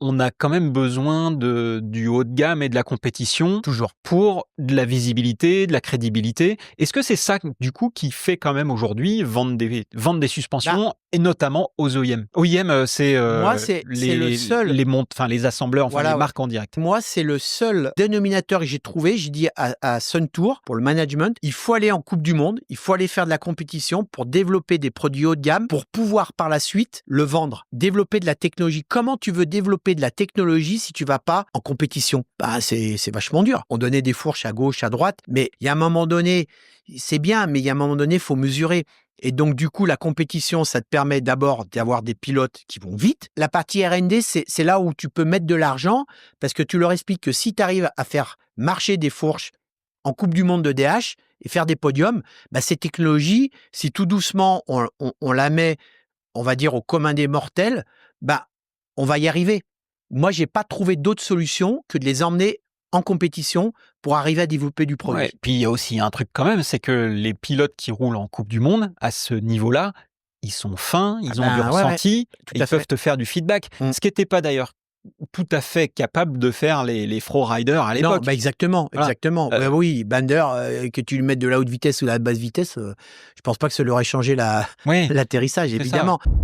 on a quand même besoin du haut de gamme et de la compétition Toujours. pour de la visibilité, de la crédibilité. Est-ce que c'est ça, du coup, qui fait quand même aujourd'hui vendre des suspensions, et notamment aux OEM? OEM, c'est Moi, c'est le seul. les assembleurs, enfin Voilà, les ouais. marques en direct. Moi, c'est le seul dénominateur que j'ai trouvé. J'ai dit à Suntour, pour le management, il faut aller en Coupe du Monde, il faut aller faire de la compétition pour développer des produits haut de gamme, pour pouvoir par la suite le vendre. Développer de la technologie. Comment tu veux développer de la technologie si tu vas pas en compétition? C'est vachement dur. On donnait des fourches à gauche, à droite, mais il y a un moment donné, c'est bien, mais il y a un moment donné, il faut mesurer. Et donc, du coup, la compétition, ça te permet d'abord d'avoir des pilotes qui vont vite. La partie R&D, c'est là où tu peux mettre de l'argent parce que tu leur expliques que si tu arrives à faire marcher des fourches en Coupe du Monde de DH et faire des podiums, ces technologies, si tout doucement on la met, on va dire, au commun des mortels, on va y arriver. Moi, j'ai pas trouvé d'autre solution que de les emmener en compétition pour arriver à développer du produit. Ouais. Puis il y a aussi un truc quand même, c'est que les pilotes qui roulent en Coupe du Monde, à ce niveau-là, ils sont fins, ils ont du ressenti, ils peuvent te faire du feedback. Ce qui n'était pas d'ailleurs tout à fait capable de faire les Pro Riders à l'époque. Non, exactement. Oui, Binder, que tu lui mettes de la haute vitesse ou de la basse vitesse, je pense pas que ça leur ait changé l'atterrissage, évidemment. Ça, ouais.